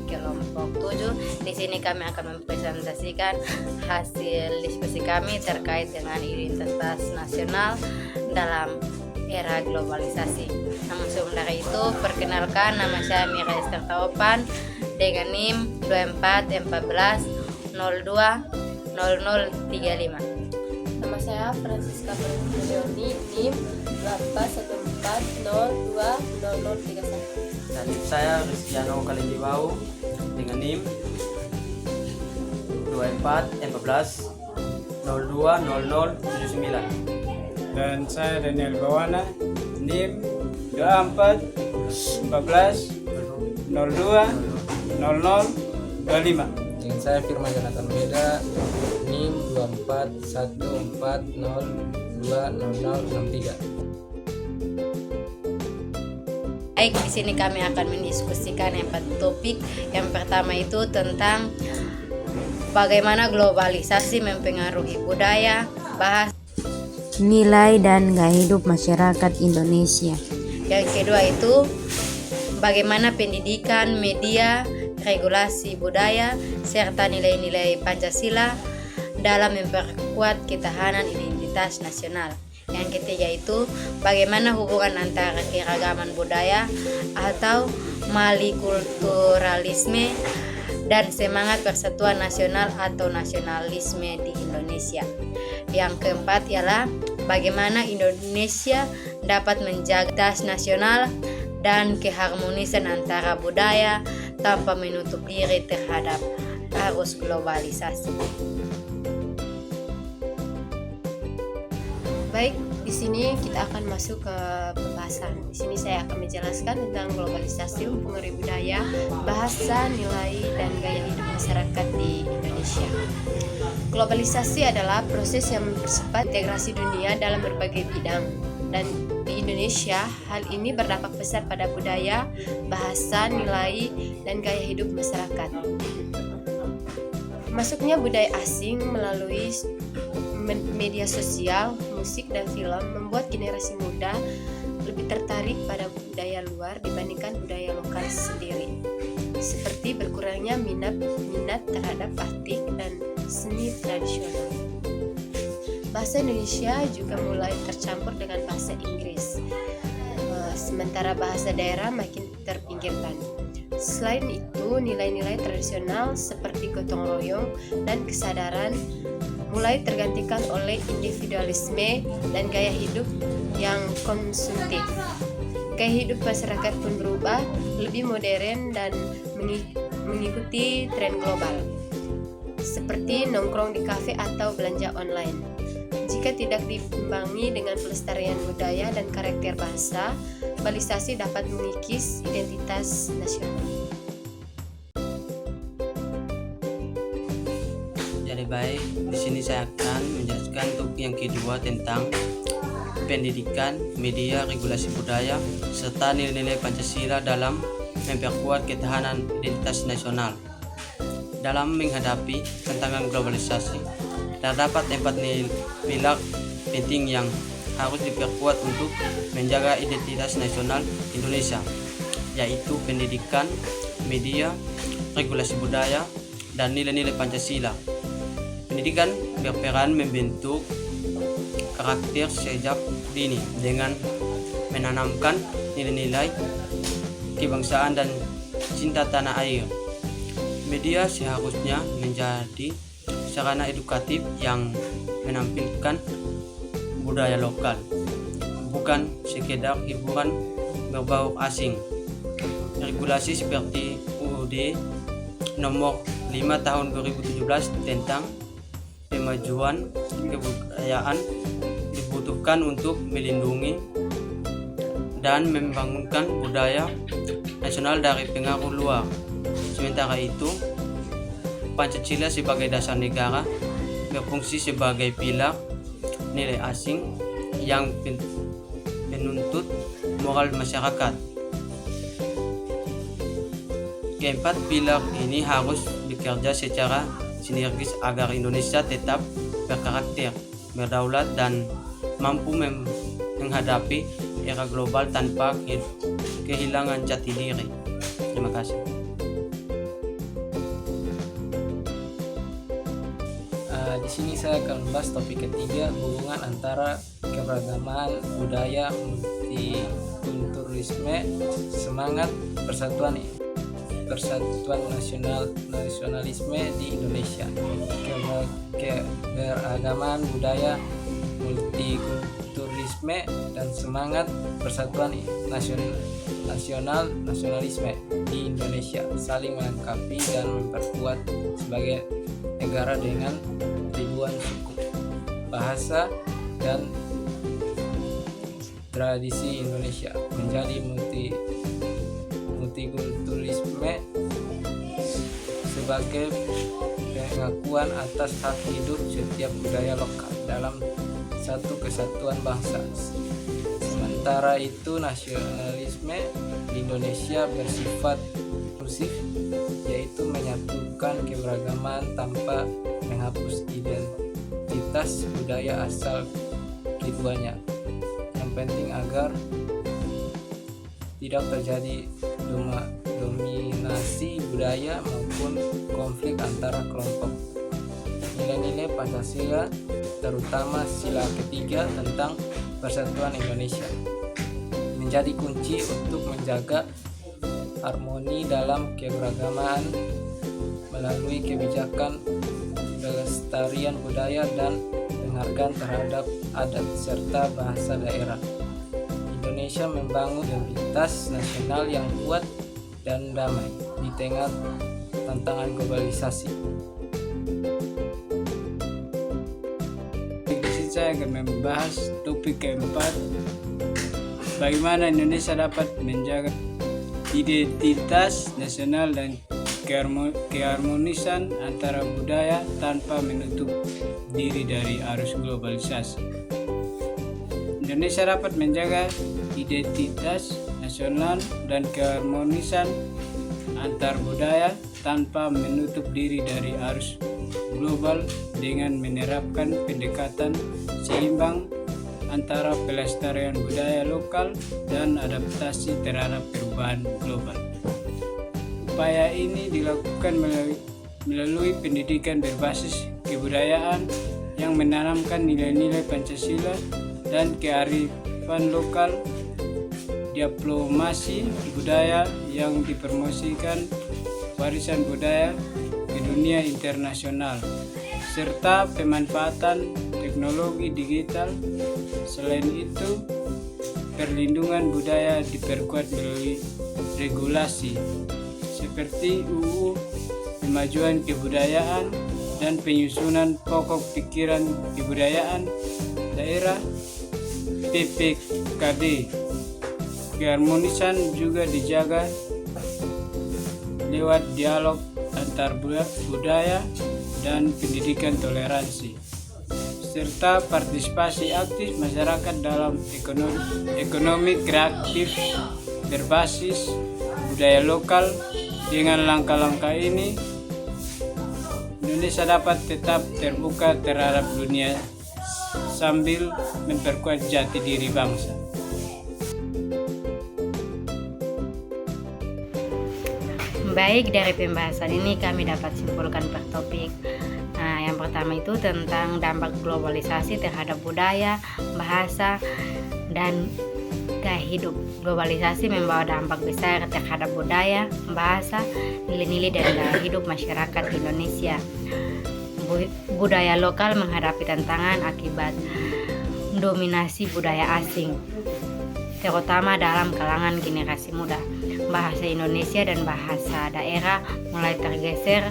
di kelompok 7. Di sini kami akan mempresentasikan hasil diskusi kami terkait dengan identitas nasional dalam era globalisasi. Namun sebelum dari itu, perkenalkan, nama saya Mira Esther Taopan dengan NIM 2414020035. Nama saya Francisca Leoni, NIM 8140200031. Dan saya Rizkiano Kalindiwau dengan NIM 2414020079. Dan saya Daniel Bawana, NIM 2414020025. Dengan saya Firman Jonathan Beda, NIM 2414020063. Baik, di sini kami akan mendiskusikan 4 topik. Yang pertama itu tentang bagaimana globalisasi mempengaruhi budaya, bahasa, nilai dan gaya hidup masyarakat Indonesia. Yang kedua itu bagaimana pendidikan, media, regulasi budaya, serta nilai-nilai Pancasila dalam memperkuat ketahanan identitas nasional. Yang ketiga itu bagaimana hubungan antara keragaman budaya atau multikulturalisme dan semangat persatuan nasional atau nasionalisme di Indonesia. Yang keempat ialah bagaimana Indonesia dapat menjaga identitas nasional dan keharmonisan antara budaya tanpa menutup diri terhadap arus globalisasi. Baik, di sini kita akan masuk ke pembahasan. Di sini saya akan menjelaskan tentang globalisasi, mempengaruhi budaya, bahasa, nilai, dan gaya hidup masyarakat di Indonesia. Globalisasi adalah proses yang mempersempit integrasi dunia dalam berbagai bidang, dan di Indonesia hal ini berdampak besar pada budaya, bahasa, nilai, dan gaya hidup masyarakat. Masuknya budaya asing melalui media sosial, musik, dan film membuat generasi muda lebih tertarik pada budaya luar dibandingkan budaya lokal sendiri, seperti berkurangnya minat terhadap batik dan seni tradisional. Bahasa Indonesia juga mulai tercampur dengan bahasa Inggris, sementara bahasa daerah makin terpinggirkan. Selain itu, nilai-nilai tradisional seperti gotong royong dan kesadaran mulai tergantikan oleh individualisme dan gaya hidup yang konsumtif. Gaya hidup masyarakat pun berubah, lebih modern dan mengikuti tren global, seperti nongkrong di kafe atau belanja online. Jika tidak diimbangi dengan pelestarian budaya dan karakter bangsa, globalisasi dapat mengikis identitas nasional. Jadi baik, di sini saya akan menjelaskan untuk yang kedua tentang pendidikan, media, regulasi budaya, serta nilai-nilai Pancasila dalam memperkuat ketahanan identitas nasional. Dalam menghadapi tantangan globalisasi, terdapat 4 pilar penting yang harus diperkuat untuk menjaga identitas nasional Indonesia, yaitu pendidikan, media, regulasi budaya, dan nilai-nilai Pancasila. Pendidikan berperan membentuk karakter sejak dini dengan menanamkan nilai-nilai kebangsaan dan cinta tanah air. Media seharusnya menjadi sarana edukatif yang menampilkan budaya lokal, bukan sekedar hiburan berbau asing. Regulasi seperti UUD nomor 5 tahun 2017 tentang kemajuan kebudayaan dibutuhkan untuk melindungi dan membangunkan budaya nasional dari pengaruh luar. Sementara itu, Pancasila sebagai dasar negara berfungsi sebagai pilar nilai asing yang menuntut moral masyarakat. Keempat pilar ini harus bekerja secara sinergis agar Indonesia tetap berkarakter, berdaulat, dan mampu menghadapi era global tanpa kehilangan jati diri. Terima kasih. Di sini saya akan membahas topik ketiga, hubungan antara keberagaman budaya, multikulturalisme, semangat persatuan nasionalisme di Indonesia. Keberagaman budaya, multikulturalisme, dan semangat persatuan nasionalisme di Indonesia saling melengkapi dan memperkuat sebagai negara dengan ribuan suku, bahasa, dan tradisi. Indonesia menjadi multikulturalisme sebagai pengakuan atas hak hidup setiap budaya lokal dalam satu kesatuan bangsa. Sementara itu, nasionalisme di Indonesia bersifat inklusif, yaitu menyatukan keberagaman tanpa menghapus identitas budaya asal keduanya. Yang penting agar tidak terjadi dominasi budaya maupun konflik antara kelompok. Nilai-nilai Pancasila, terutama sila ketiga tentang persatuan Indonesia, menjadi kunci untuk menjaga harmoni dalam keberagaman melalui kebijakan pelestarian budaya dan penghargaan terhadap adat serta bahasa daerah. Indonesia membangun identitas nasional yang kuat dan damai di tengah tantangan globalisasi. Di sini saya akan membahas topik keempat, bagaimana Indonesia dapat menjaga identitas nasional dan keharmonisan antara budaya tanpa menutup diri dari arus globalisasi. Indonesia dapat menjaga identitas nasional dan keharmonisan antar budaya tanpa menutup diri dari arus global dengan menerapkan pendekatan seimbang antara pelestarian budaya lokal dan adaptasi terhadap perubahan global. Upaya ini dilakukan melalui pendidikan berbasis kebudayaan yang menanamkan nilai-nilai Pancasila dan kearifan lokal, diplomasi budaya yang dipromosikan warisan budaya ke dunia internasional, serta pemanfaatan teknologi digital. Selain itu, perlindungan budaya diperkuat melalui regulasi seperti UU Kemajuan Kebudayaan dan penyusunan pokok pikiran kebudayaan daerah PPKD. Keharmonisan juga dijaga lewat dialog antar budaya dan pendidikan toleransi, serta partisipasi aktif masyarakat dalam ekonomi kreatif berbasis budaya lokal. Dengan langkah-langkah ini, Indonesia dapat tetap terbuka terhadap dunia sambil memperkuat jati diri bangsa. Baik, dari pembahasan ini kami dapat simpulkan per topik. Yang pertama itu tentang dampak globalisasi terhadap budaya, bahasa, dan gaya hidup. Globalisasi membawa dampak besar terhadap budaya, bahasa, nilai-nilai, dan gaya hidup masyarakat Indonesia. Budaya lokal menghadapi tantangan akibat dominasi budaya asing, terutama dalam kalangan generasi muda. Bahasa Indonesia dan bahasa daerah mulai tergeser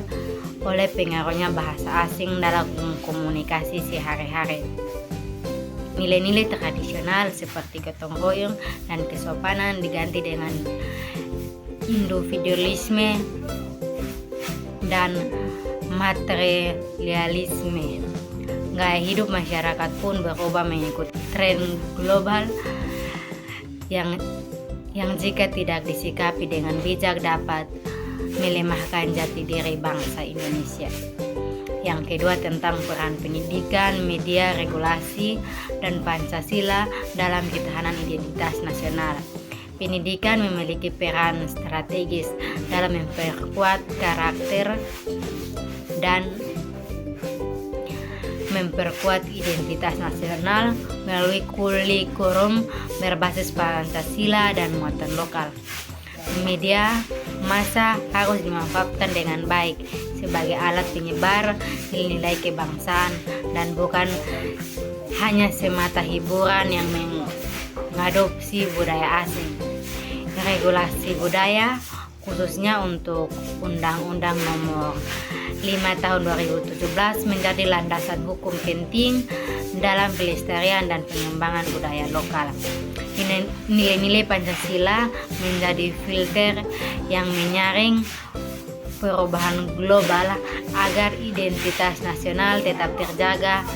oleh pengaruhnya bahasa asing dalam komunikasi sehari-hari. Nilai-nilai tradisional seperti gotong royong dan kesopanan diganti dengan individualisme dan materialisme. Gaya hidup masyarakat pun berubah mengikuti tren global yang jika tidak disikapi dengan bijak dapat melemahkan jati diri bangsa Indonesia. Yang kedua tentang peran pendidikan, media, regulasi, dan Pancasila dalam ketahanan identitas nasional. Pendidikan memiliki peran strategis dalam memperkuat karakter dan memperkuat identitas nasional melalui kurikulum berbasis Pancasila dan muatan lokal. Media massa harus dimanfaatkan dengan baik sebagai alat penyebar nilai kebangsaan dan bukan hanya semata hiburan yang mengadopsi budaya asing. Regulasi budaya khususnya untuk Undang-Undang Nomor 5 Tahun 2017 menjadi landasan hukum penting dalam pelestarian dan pengembangan budaya lokal. Nilai-nilai Pancasila menjadi filter yang menyaring perubahan global agar identitas nasional tetap terjaga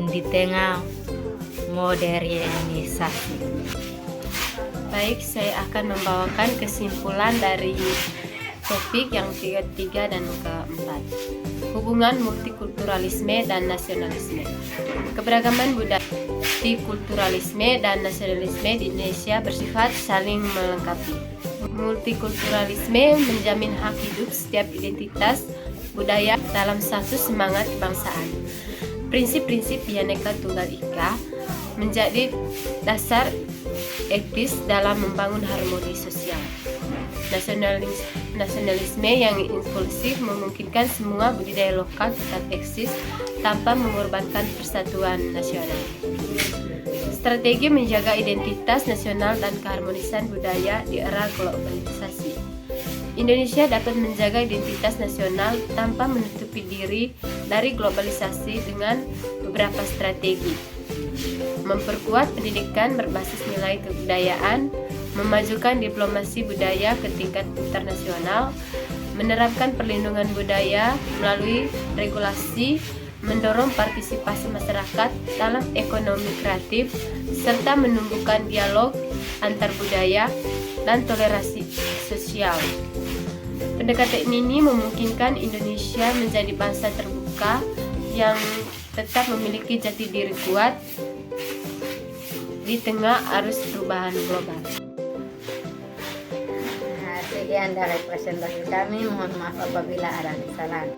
di tengah modernisasi. Baik, saya akan membawakan kesimpulan dari topik yang ketiga dan keempat. Hubungan multikulturalisme dan nasionalisme. Keberagaman budaya, multikulturalisme dan nasionalisme di Indonesia bersifat saling melengkapi. Multikulturalisme menjamin hak hidup setiap identitas budaya dalam satu semangat kebangsaan. Prinsip-prinsip Bhinneka Tunggal Ika menjadi dasar etis dalam membangun harmoni sosial. Nasionalisme yang inklusif memungkinkan semua budaya lokal tetap eksis tanpa mengorbankan persatuan nasional. Strategi menjaga identitas nasional dan keharmonisan budaya di era globalisasi. Indonesia dapat menjaga identitas nasional tanpa menutupi diri dari globalisasi dengan beberapa strategi. Memperkuat pendidikan berbasis nilai kebudayaan, memajukan diplomasi budaya ke tingkat internasional, menerapkan perlindungan budaya melalui regulasi, mendorong partisipasi masyarakat dalam ekonomi kreatif, serta menumbuhkan dialog antar budaya dan toleransi sosial. Pendekatan ini memungkinkan Indonesia menjadi bangsa terbuka yang tetap memiliki jati diri kuat di tengah arus perubahan global. Sekian dari presentasi kami, mohon maaf apabila ada kesalahan.